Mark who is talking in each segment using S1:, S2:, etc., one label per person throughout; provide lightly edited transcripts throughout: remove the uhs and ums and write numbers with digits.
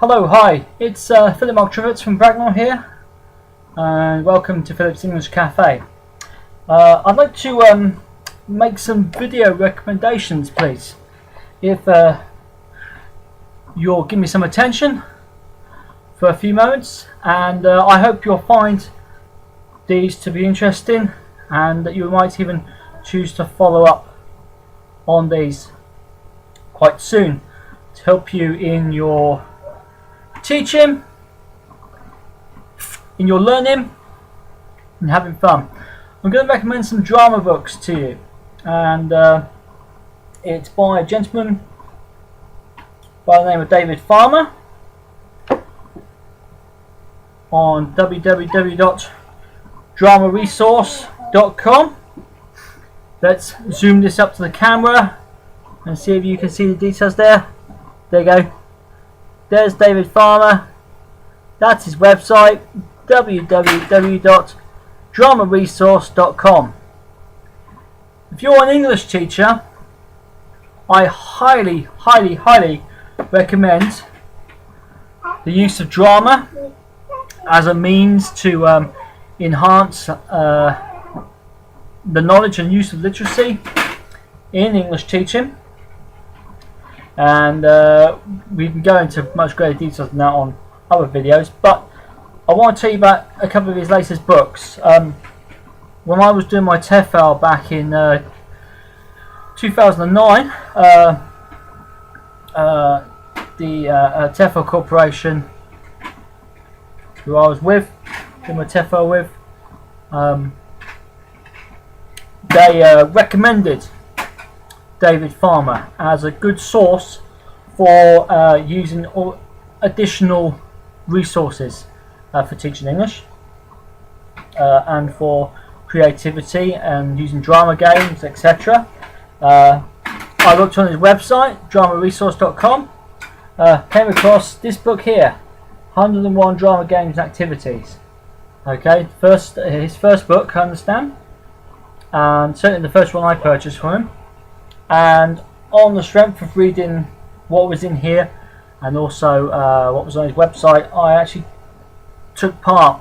S1: Hello, hi, it's Philip Mark from Bracknell here, and welcome to Philip's English Cafe. I'd like to make some video recommendations, please. If you'll give me some attention for a few moments, and I hope you'll find these to be interesting, and that you might even choose to follow up on these quite soon to help you in your teaching, in your learning, and having fun. I'm going to recommend some drama books to you, and it's by a gentleman by the name of David Farmer on www.dramaresource.com. Let's zoom this up to the camera and see if you can see the details there. There you go. There's David Farmer. That's his website, www.dramaresource.com. If you're an English teacher, I highly recommend the use of drama as a means to enhance the knowledge and use of literacy in English teaching. And we can go into much greater detail than that on other videos, but I want to tell you about a couple of his latest books. When I was doing my TEFL back in 2009, the TEFL Corporation, who I was with, doing my TEFL with, they recommended David Farmer as a good source for using additional resources for teaching English and for creativity and using drama games, etc. I looked on his website, dramaresource.com, came across this book here, 101 Drama Games and Activities. Okay, his first book, I understand, and certainly the first one I purchased from him. And on the strength of reading what was in here and also what was on his website, I actually took part.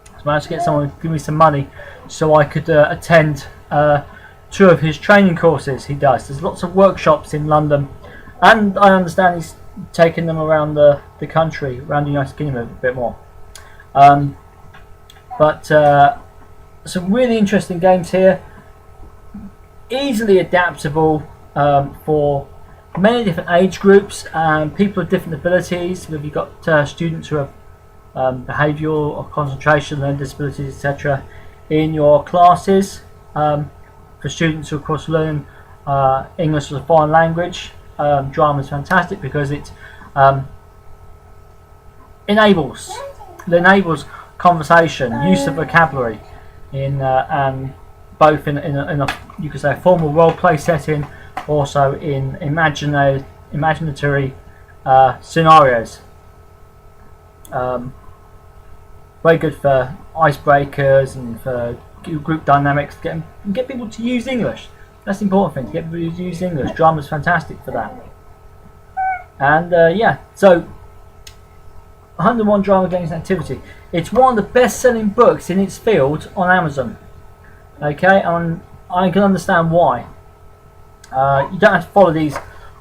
S1: I managed to get someone to give me some money so I could attend 2 of his training courses he does. There's lots of workshops in London, and I understand he's taken them around the country, around the United Kingdom a bit more. But some really interesting games here, easily adaptable for many different age groups and people of different abilities. If you've got students who have behavioural or concentration, learning disabilities, etc., in your classes, for students who, of course, learn English as a foreign language, drama is fantastic because it enables conversation, use of vocabulary, and both in a you could say formal role play setting, also in imaginatory scenarios. Very good for icebreakers and for group dynamics. Get people to use English. That's the important thing, to get people to use English. Drama's fantastic for that. And yeah, so 101 Drama Games and Activity. It's one of the best-selling books in its field on Amazon. Okay, and I can understand why. You don't have to follow these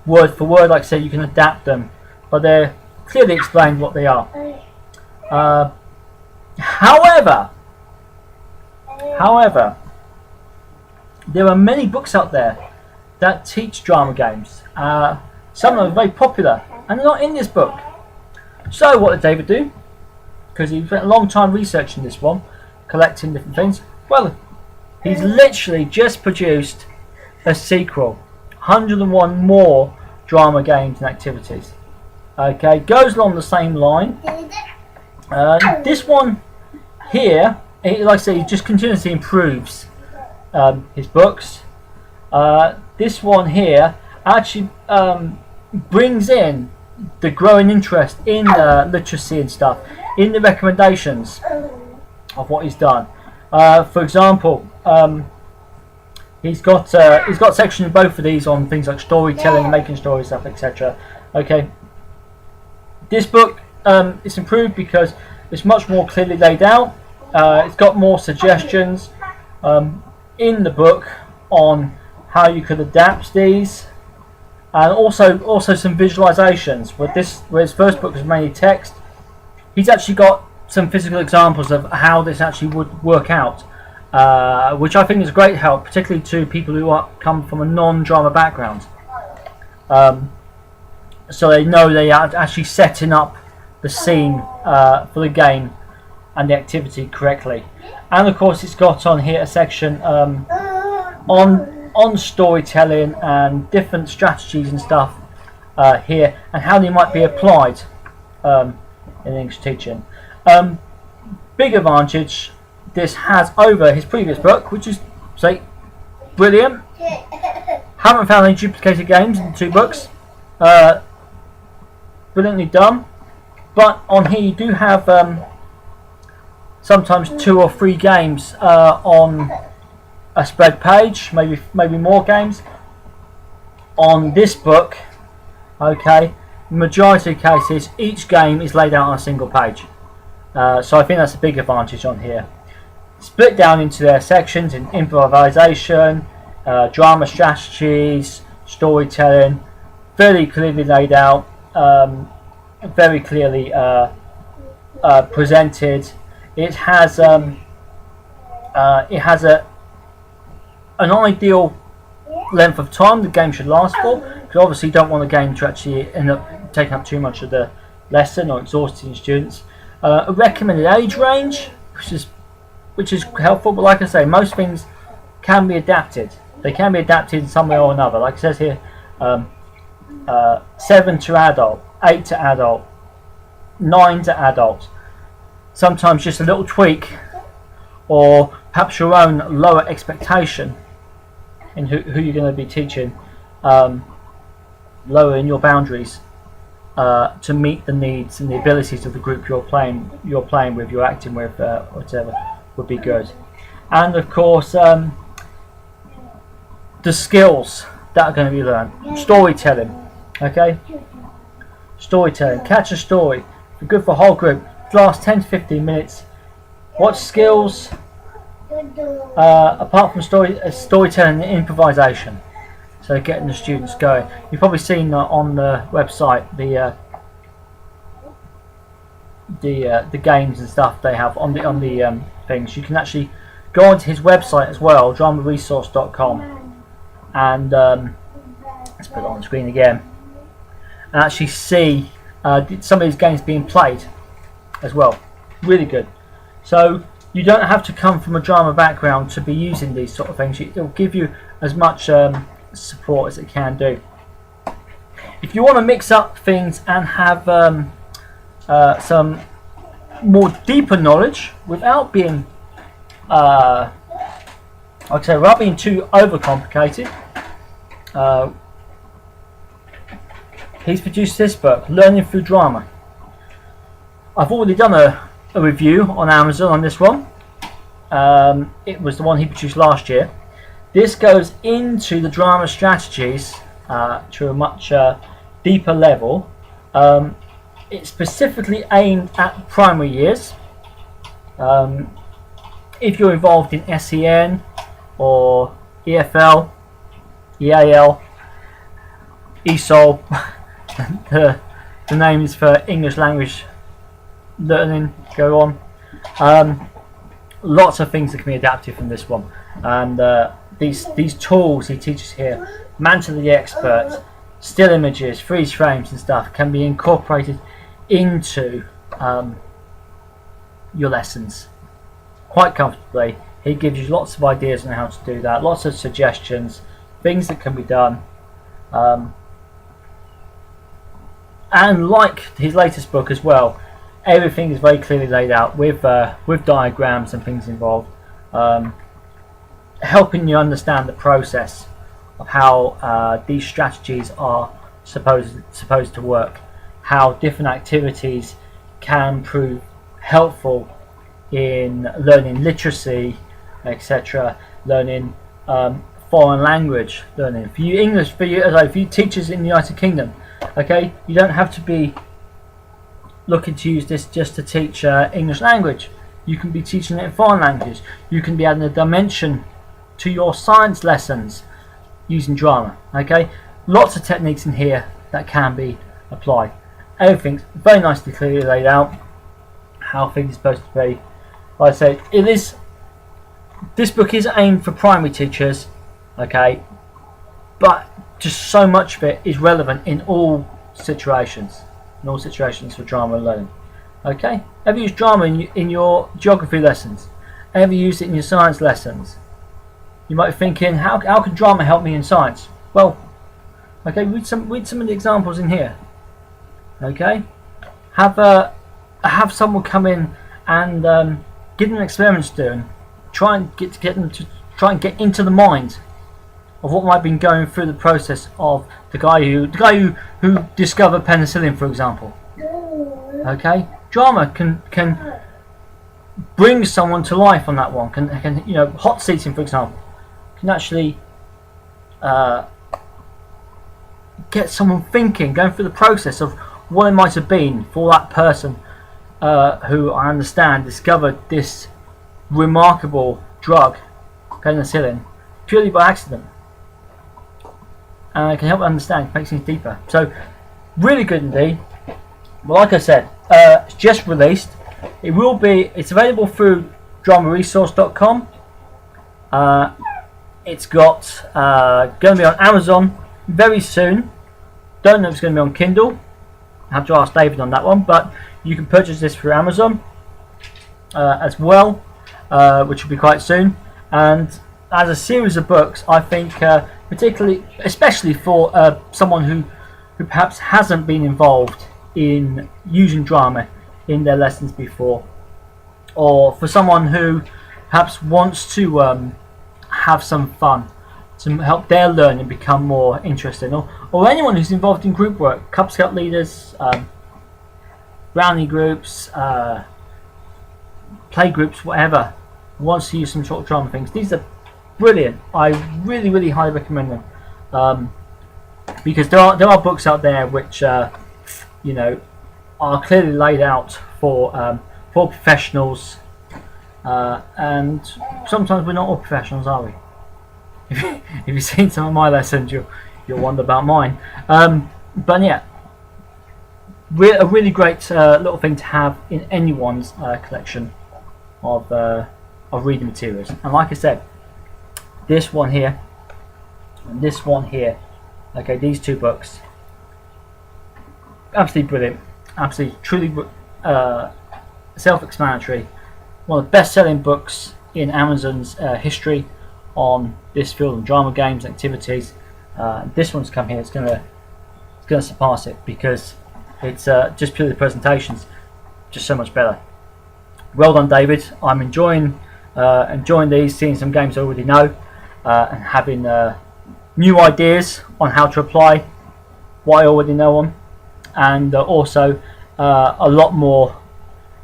S1: word for word, like I said, you can adapt them, but they're clearly explained what they are. However, there are many books out there that teach drama games. Some of them are very popular, and they're not in this book. So what did David do? Because he spent a long time researching this one, collecting different things. Well, he's literally just produced a sequel, 101 more drama games and activities. Okay, goes along the same line. This one here, like I say, he just continuously improves his books. This one here actually brings in the growing interest in literacy and stuff, in the recommendations of what he's done. For example, He's got sections in both of these on things like storytelling, making stories, stuff, etc. Okay. This book is improved because it's much more clearly laid out. It's got more suggestions in the book on how you could adapt these, and also some visualizations. Where his first book was mainly text, he's actually got some physical examples of how this actually would work out, which I think is a great help, particularly to people who come from a non-drama background. So they know they are actually setting up the scene for the game and the activity correctly. And of course, it's got on here a section on storytelling and different strategies and stuff here, and how they might be applied in English teaching. Big advantage this has over his previous book, which is, say, brilliant. Haven't found any duplicated games in the two books. Brilliantly done. But on here you do have sometimes 2 or 3 games on a spread page, maybe more games. On this book, okay, majority of cases each game is laid out on a single page. So I think that's a big advantage on here. Split down into their sections in improvisation, drama strategies, storytelling, very clearly laid out, very clearly presented. It has an ideal length of time the game should last for, because obviously you don't want the game to actually end up taking up too much of the lesson or exhausting students. A recommended age range, which is helpful, but like I say, most things can be adapted. They can be adapted in some way or another. Like it says here, 7 to adult, 8 to adult, 9 to adult. Sometimes just a little tweak, or perhaps your own lower expectation in who you're going to be teaching, lowering your boundaries to meet the needs and the abilities of the group you're playing with, you're acting with, whatever, would be good. And of course, the skills that are going to be learned. Storytelling, okay? Storytelling. Catch a story. Good for a whole group. Last 10 to 15 minutes. What skills, apart from storytelling and improvisation? So getting the students going. You've probably seen on the website the games and stuff they have on the things. You can actually go onto his website as well, dramaresource.com, and let's put it on the screen again, and actually see some of these games being played as well. Really good. So you don't have to come from a drama background to be using these sort of things. It will give you as much support as it can do. If you want to mix up things and have some more deeper knowledge without being without being too overcomplicated, he's produced this book, Learning Through Drama. I've already done a review on Amazon on this one. It was the one he produced last year. This goes into the drama strategies to a much deeper level. It's specifically aimed at primary years. If you're involved in SEN or EFL, EAL, ESOL, the names for English language learning go on. Lots of things that can be adapted from this one, and these tools he teaches here, Mantle of the Expert, still images, freeze frames and stuff, can be incorporated into your lessons quite comfortably. He gives you lots of ideas on how to do that, lots of suggestions, things that can be done, and like his latest book as well, everything is very clearly laid out with diagrams and things involved, helping you understand the process of how these strategies are supposed to work, how different activities can prove helpful in learning literacy, etc., learning foreign language learning. For you English, for you teachers in the United Kingdom, okay, you don't have to be looking to use this just to teach English language. You can be teaching it in foreign languages. You can be adding a dimension to your science lessons using drama. Okay, lots of techniques in here that can be applied. Everything's very nicely clearly laid out, how things are supposed to be. Like I say, this book is aimed for primary teachers, okay, but just so much of it is relevant in all situations for drama learning. Okay, ever use drama in your geography lessons? Ever use it in your science lessons? You might be thinking, how can drama help me in science? Well, okay, read some of the examples in here. Okay, have someone come in and give them experiments to do, and try and get them to try and get into the mind of what might have been going through the process of the guy who discovered penicillin, for example. Okay, drama can bring someone to life on that one. Can hot seating, for example, can actually get someone thinking, going through the process of what it might have been for that person who I understand discovered this remarkable drug, penicillin, purely by accident. And it can help understand, make things deeper. So, really good indeed. Well, like I said, it's just released. It's available through dramaresource.com. It's got going to be on Amazon very soon. Don't know if it's going to be on Kindle. I have to ask David on that one, but you can purchase this through Amazon as well, which will be quite soon. And as a series of books, I think especially for someone who perhaps hasn't been involved in using drama in their lessons before, or for someone who perhaps wants to have some fun to help their learning become more interesting, or anyone who's involved in group work, Cub Scout leaders, brownie groups, play groups, whatever, wants to use some sort of drama things. These are brilliant. I really highly recommend them, because there are books out there which are clearly laid out for professionals, and sometimes we're not all professionals, are we? If you've seen some of my lessons, you'll wonder about mine. But yeah, a really great little thing to have in anyone's collection of reading materials. And like I said, this one here and this one here, okay, these two books, absolutely brilliant, absolutely truly self-explanatory. One of the best-selling books in Amazon's history on this field of drama, games, activities. This one's come here. It's gonna surpass it, because it's just purely the presentations, just so much better. Well done, David. I'm enjoying these, seeing some games I already know, and having new ideas on how to apply what I already know on, and also a lot more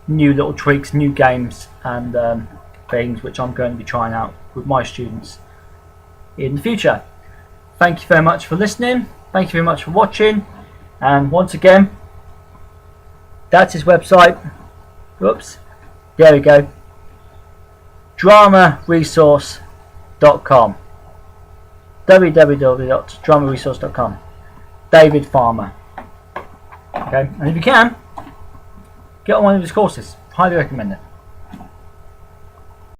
S1: new little tweaks, new games, and things which I'm going to be trying out with my students in the future. Thank you very much for listening. Thank you very much for watching. And once again, that's his website. Whoops. There we go. dramaresource.com. www.dramaresource.com. David Farmer. Okay, and if you can, get on one of his courses. Highly recommend it.